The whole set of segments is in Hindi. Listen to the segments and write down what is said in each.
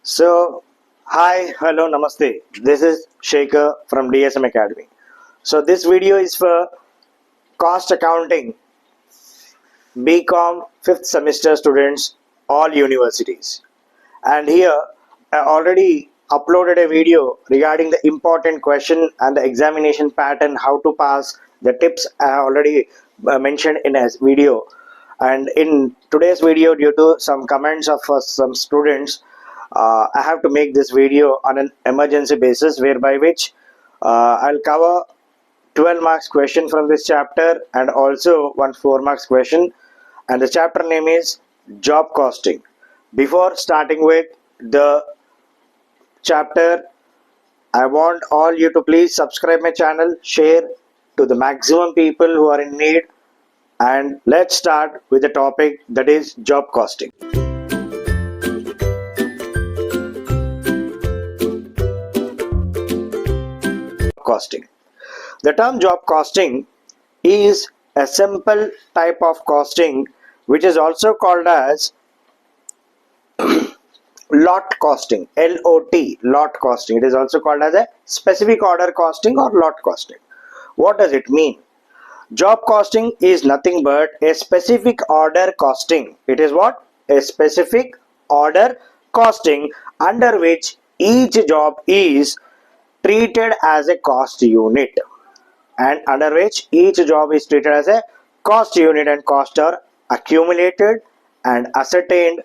So, hi, hello, namaste. This is Shekhar from DSM Academy. So, this video is for cost accounting, BCom 5th semester students, all universities. And here, I already uploaded a video regarding the important question and the examination pattern, how to pass. The tips I already mentioned in a video. And in today's video, due to some comments of some students, I have to make this video on an emergency basis, whereby which I'll cover 12 marks question from this chapter and also one 4 marks question, and the chapter name is job costing. Before starting with the chapter, I want all you to please subscribe my channel, share to the maximum people who are in need, and let's start with the topic, that is job costing. Costing. The term job costing is a simple type of costing which is also called as lot costing, L-O-T, lot costing. It is also called as a specific order costing or lot costing. What does it mean? Job costing is nothing but a specific order costing. It is what? A specific order costing under which each job is treated as a cost unit, and under which each job is treated as a cost unit, and costs are accumulated and ascertained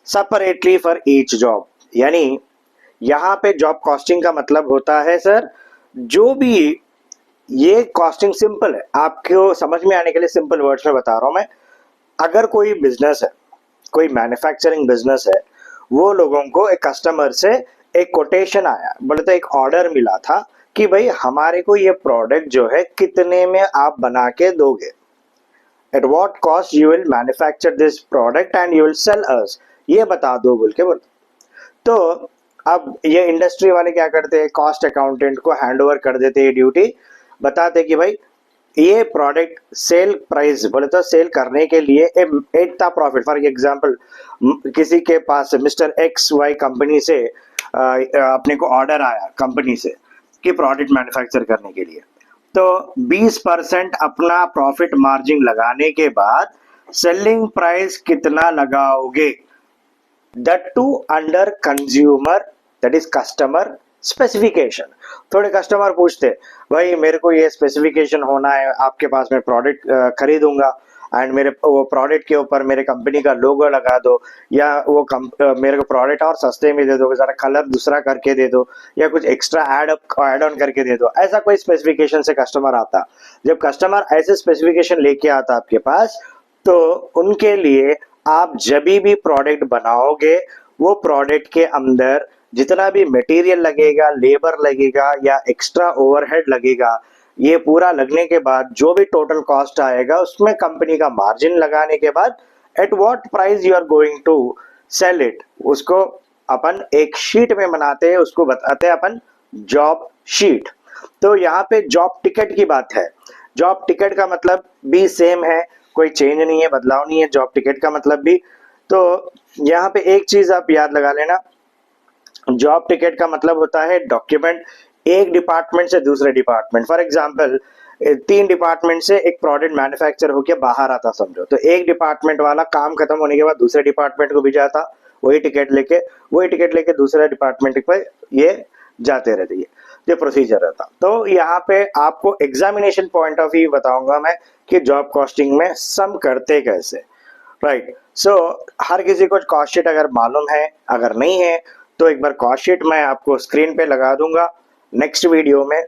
separately for each job. यानी यहाँ पे जॉब कॉस्टिंग का मतलब होता है सर, जो भी ये कॉस्टिंग सिंपल है, आपको समझ में आने के लिए सिंपल वर्ड्स में बता रहा हूं मैं. अगर कोई बिजनेस है, कोई मैन्युफैक्चरिंग बिजनेस है, वो लोगों को एक कस्टमर से एक कोटेशन आया, बोले तो एक ऑर्डर मिला था कि भाई हमारे को ये प्रोडक्ट जो है कितने में आप बना के दोगे, at what cost you will manufacture this product and you will sell us, ये बता दो बोल के बोल. तो अब ये इंडस्ट्री वाले क्या करते हैं, कॉस्ट अकाउंटेंट को हैंड ओवर कर देते हैं ड्यूटी, बताते कि भाई ये प्रोडक्ट सेल प्राइस, बोले तो सेल करने के लिए इतना प्रॉफिट. फॉर एग्जांपल किसी के पास मिस्टर एक्स वाई कंपनी से अपने को ऑर्डर आया कंपनी से कि प्रोडक्ट मैन्युफैक्चर करने के लिए, तो 20% अपना प्रॉफिट मार्जिन लगाने के बाद सेलिंग प्राइस कितना लगाओगे, that to under consumer, that is customer specification. थोड़े कस्टमर पूछते भाई मेरे को ये स्पेसिफिकेशन होना है, आपके पास मैं प्रोडक्ट खरीदूंगा एंड मेरे वो प्रोडक्ट के ऊपर मेरे कंपनी का लोगो लगा दो, या वो मेरे को प्रोडक्ट और सस्ते में दे दो, जरा कलर दूसरा करके दे दो, या कुछ एक्स्ट्रा ऐड ऑन करके दे दो. ऐसा कोई स्पेसिफिकेशन से कस्टमर आता. जब कस्टमर ऐसे स्पेसिफिकेशन लेके आता आपके पास, तो उनके लिए आप जब भी प्रोडक्ट बनाओगे, वो प्रोडक्ट के अंदर जितना भी मटेरियल लगेगा, लेबर लगेगा या एक्स्ट्रा ओवरहेड लगेगा, ये पूरा लगने के बाद जो भी टोटल कॉस्ट आएगा, उसमें कंपनी का मार्जिन लगाने के बाद at what price you are going to sell it, उसको अपन एक शीट में बनाते हैं, उसको बताते हैं अपन जॉब शीट. तो यहाँ पे जॉब टिकट की बात है. जॉब टिकट का मतलब भी सेम है, कोई चेंज नहीं है, बदलाव नहीं है जॉब टिकट का मतलब भी. तो यहाँ पे एक चीज आप याद लगा लेना, जॉब टिकट का मतलब होता है डॉक्यूमेंट एक डिपार्टमेंट से दूसरे डिपार्टमेंट. फॉर एग्जांपल 3 डिपार्टमेंट से एक प्रोडक्ट मैन्युफैक्चर होके बाहर आता समझो, तो एक डिपार्टमेंट वाला काम खत्म होने के बाद दूसरे डिपार्टमेंट को भी जाता, वही टिकट लेके दूसरे डिपार्टमेंट पर ये जाते रहते, ये प्रोसीजर रहता. तो यहाँ पे आपको एग्जामिनेशन पॉइंट ऑफ व्यू बताऊंगा मैं कि जॉब कॉस्टिंग में सम करते कैसे, राइट. सो हर किसी को कॉस्ट शीट अगर मालूम है, अगर नहीं है तो एक बार कॉस्ट शीट मैं आपको स्क्रीन पे लगा दूंगा. नेक्स्ट वीडियो में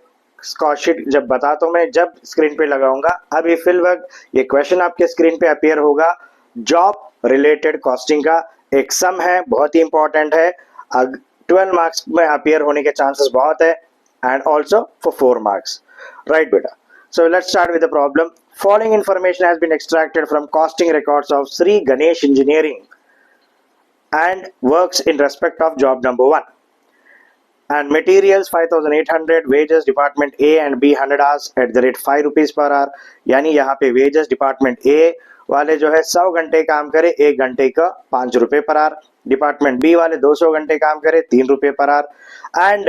कॉस्ट शीट जब बताता हूं मैं, जब स्क्रीन पे लगाऊंगा. अभी फिल वक्त ये क्वेश्चन आपके स्क्रीन पे अपीयर होगा. जॉब रिलेटेड कॉस्टिंग का एक सम है, बहुत ही इंपॉर्टेंट है, 12 मार्क्स में अपीयर होने के चांसेस बहुत है, and also for 4 marks, right बेटा. So let's start with the problem. Following information has been extracted from costing records of Sri Ganesh Engineering and works in respect of job number 1. And materials 5,800, wages department A and B 100 hours at the rate 5 rupees per hour. यानी यहाँ पे wages department A वाले जो है 100 घंटे काम करे, 1 घंटे का 5 रुपए पर आवर. डिपार्टमेंट बी वाले 200 घंटे काम करे 3 रुपए per hour and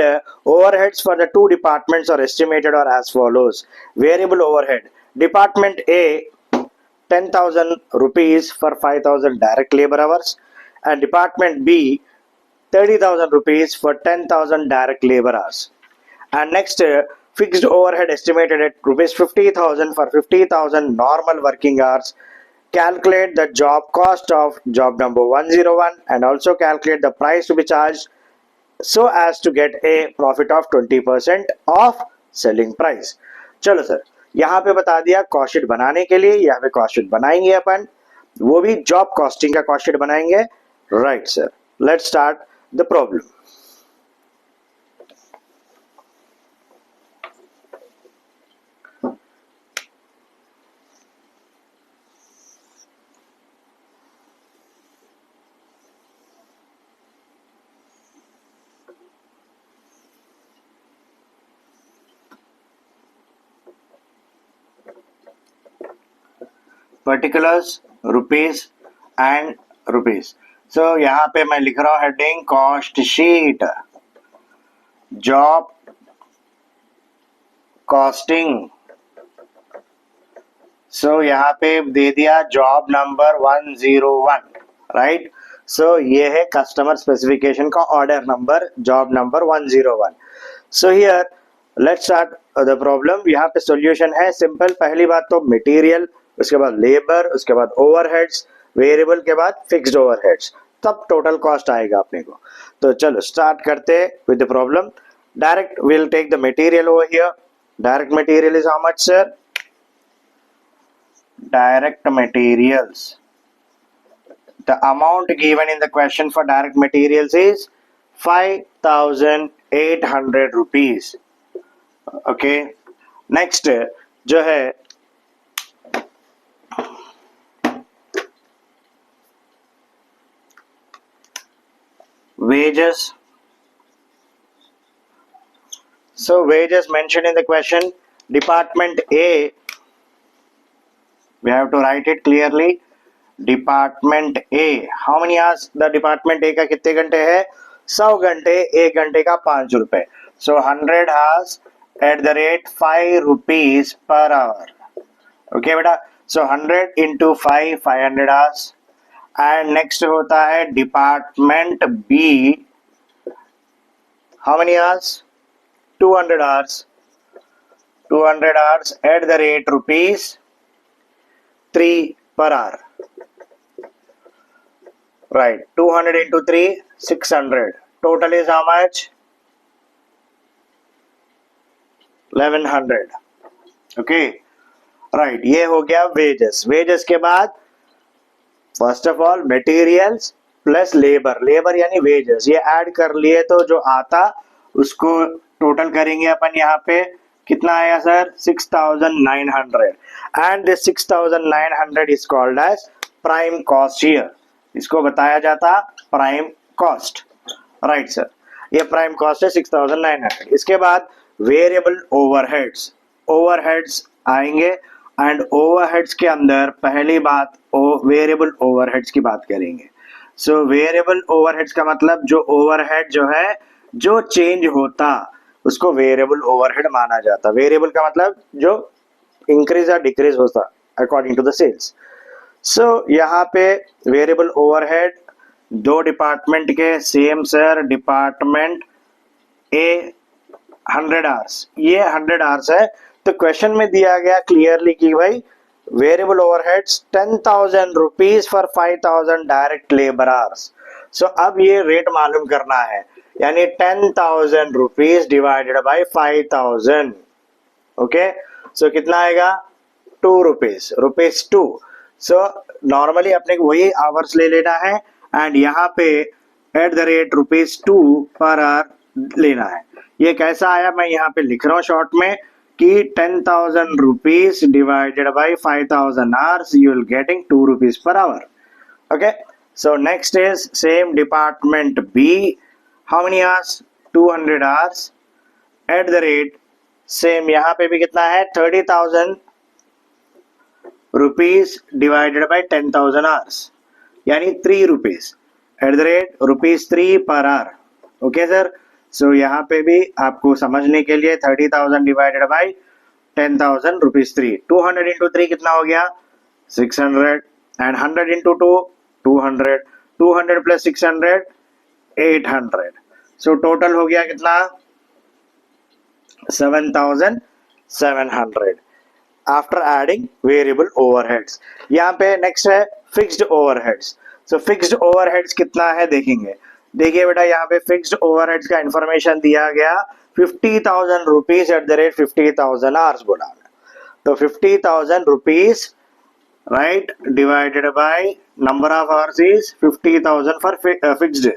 overheads for the two departments are estimated और as follows variable overhead department A 10,000 rupees for 5,000 direct labor hours and department B 30,000 rupees for 10,000 direct labor hours. And next fixed overhead estimated at rupees 50,000 for 50,000 normal working hours. Calculate the job cost of job number 101 and also calculate the price to be charged so as to get a profit of 20% of selling price. चलो सर, यहाँ पे बता दिया कॉस्ट शीट बनाने के लिए, यहाँ पे कॉस्ट शीट बनाएंगे अपन, वो भी जॉब कॉस्टिंग का कॉस्ट शीट बनाएंगे. Right sir, let's start the problem. Particulars rupees and rupees. So यहाँ पे मैं लिख रहा हूँ heading cost sheet job costing. So यहाँ पे दे दिया जॉब नंबर 101. राइट, सो ये है कस्टमर स्पेसिफिकेशन का order number, job number 101. So here let's start the problem. यहाँ पे सॉल्यूशन है सिंपल. पहली बात तो मटेरियल, उसके बाद लेबर, उसके बाद ओवरहेड्स, वेरिएबल के बाद फिक्स्ड ओवरहेड्स, तब टोटल कॉस्ट आएगा अपने को. तो चलो स्टार्ट करते with the problem. Direct will take the material over here. Direct material is how much sir? Direct materials, the amount given in the question for direct materials is 5,800 rupees. Okay, next जो है wages. So wages mentioned in the question, department A, we have to write it clearly. Department A, how many hours the department A का कितने घंटे है? 100 घंटे, 1 घंटे का 5 रुपए. So 100 hours at the rate 5 rupees per hour. Okay बेटा, so 100 into 5, 500 hours. And next होता है department B, how many hours? 200 hours. 200 hours at the rate rupees 3 per hour. Right, 200 into 3, 600. Total is how much? 1100. Okay, right, ये हो गया wages. wages के बाद first of all materials plus labour, labour यानी wages, ये ऐड कर लिए तो जो आता उसको टोटल करेंगे अपन. यहाँ पे कितना आया sir? 6,900. And this 6,900 is called as prime cost here. इसको बताया जाता प्राइम कॉस्ट. राइट सर, ये प्राइम कॉस्ट है 6,900. इसके बाद वेरिएबल ओवरहेड्स, ओवरहेड्स आएंगे एंड ओवरहेड्स के अंदर पहली बात वेरिएबल ओवरहेड्स की बात करेंगे. सो वेरिएबल ओवरहेड्स का मतलब जो ओवरहेड जो है जो चेंज होता उसको वेरिएबल ओवरहेड माना जाता. वेरिएबल का मतलब जो इंक्रीज या डिक्रीज होता अकॉर्डिंग टू द सेल्स. सो यहाँ पे वेरिएबल ओवरहेड दो डिपार्टमेंट के same sir. Department A 100 hours, ये 100 आवर्स है. तो क्वेश्चन में दिया गया क्लियरली कि भाई variable overheads 10,000 rupees for 5,000 direct labour hours. So अब ये रेट मालूम करना है, यानी 10,000 rupees divided by 5,000. Okay, so कितना आएगा? 2 रुपीज, रुपीज 2. सो नॉर्मली अपने को वही आवर्स ले लेना है एंड यहाँ पे at the rate rupees 2 per hour लेना है. ये कैसा आया मैं यहाँ पे लिख रहा हूँ शॉर्ट में कि 10,000 rupees divided by 5,000 hours, you will getting 2 rupees per hour. Okay, so next is same department B. How many hours? 200 hours at the rate same यहाँ पे भी कितना है? 30,000 रुपीज डिवाइडेड बाई 10,000 आवर्स, यानी 3 रुपीज एट द रेट ₹3 पर आवर. Okay sir. सो यहाँ पे भी आपको समझने के लिए 30,000 डिवाइडेड बाई 10,000 ₹3. 200 इंटू 3 कितना हो गया 600 and 100 into 2 200. 200 plus 600 800. So total हो गया कितना 7,700 आफ्टर एडिंग वेरिएबल ओवरहेड्स. यहाँ पे नेक्स्ट है फिक्स्ड ओवरहेड्स. सो फिक्स्ड ओवरहेड्स कितना है देखेंगे. देखिए बेटा यहाँ पे फिक्स्ड ओवरहेड्स का इंफॉर्मेशन दिया गया 50,000 rupees at the rate 50,000 hours बोला. तो 50,000 rupees right divided by number of hours is 50,000 for fixed.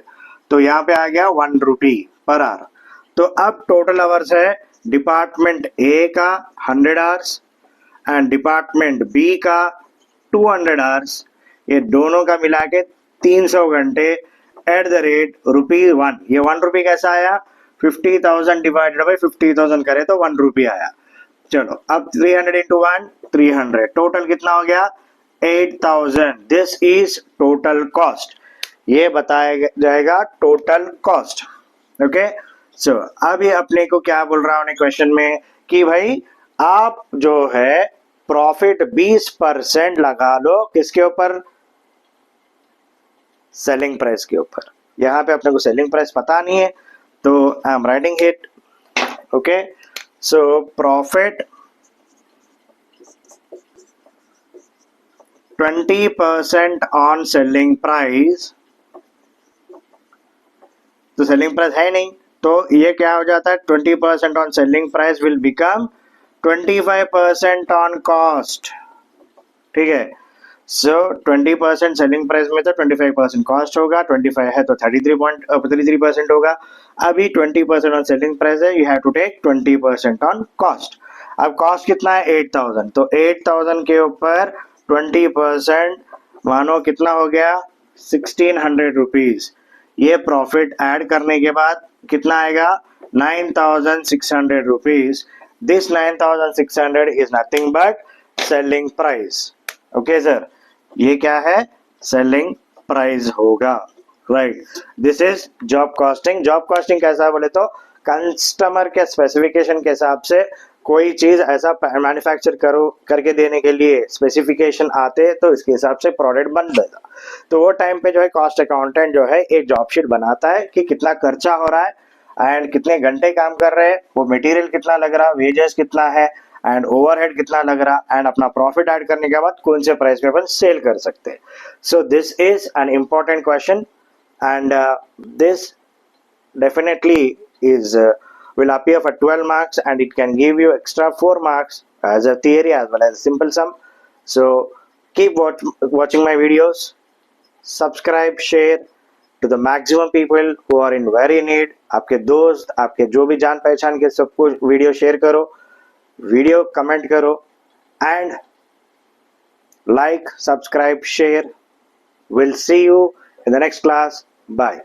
तो यहाँ पे आ गया ₹1 पर आवर. तो अब टोटल आवर्स है डिपार्टमेंट ए का 100 आवर्स एंड डिपार्टमेंट बी का 200 आवर्स. ये दोनों का मिला के 300 घंटे एट द रेट ₹1. ये ₹1 कैसा आया 50,000 डिवाइडेड बाई 50,000 करे तो ₹1 आया. चलो अब 300 इंटू 1 300. टोटल कितना हो गया 8,000. This is total cost. ये बताया जाएगा टोटल कॉस्ट. ओके. सो अब ये अपने को क्या बोल रहा हूं क्वेश्चन में कि भाई आप जो है प्रॉफिट 20% लगा लो किसके ऊपर सेलिंग प्राइस के ऊपर. यहाँ पे अपने को सेलिंग प्राइस पता नहीं है तो I am writing it. Okay. So profit 20% on selling price. तो सेलिंग प्राइस है नहीं तो ये क्या हो जाता है 20% on selling price will become 25% on cost. ठीक है. सो 20% सेलिंग प्राइस में तो 25% कॉस्ट होगा. 25 है तो 33% होगा. अभी 20% ऑन सेलिंग प्राइस है you have to take 20% on cost. अब कॉस्ट कितना है 8,000. तो 8,000 के ऊपर 20% मानो कितना हो गया 1,600 रुपीज. ये प्रॉफिट ऐड करने के बाद कितना आएगा 9,600 rupees. This 9,600 is nothing but selling price. Okay sir. ये क्या है सेलिंग प्राइस होगा. Right. This is job costing. Job costing कैसा बोले तो कस्टमर के स्पेसिफिकेशन के हिसाब से कोई चीज ऐसा मैन्युफैक्चर करो करके देने के लिए स्पेसिफिकेशन आते तो इसके हिसाब से प्रोडक्ट बन जाता. तो वो टाइम पे जो है कॉस्ट अकाउंटेंट जो है एक जॉब शीट बनाता है कि कितना खर्चा हो रहा है एंड कितने घंटे काम कर रहे हैं, वो मटेरियल कितना लग रहा, वेजेस कितना है एंड ओवरहेड कितना लग रहा एंड अपना प्रॉफिट ऐड करने के बाद कौन से प्राइस पे अपन सेल कर सकते हैं. So this is an important question and this definitely is will appear for 12 marks and it can give you extra 4 marks as a theory as well as a simple sum. So keep watching my videos, subscribe, share to the maximum people who are in very need. आपके दोस्त आपके जो भी जान पहचान के सबको वीडियो शेयर करो, वीडियो कमेंट करो and like, subscribe, share. We'll see you in the next class. Bye.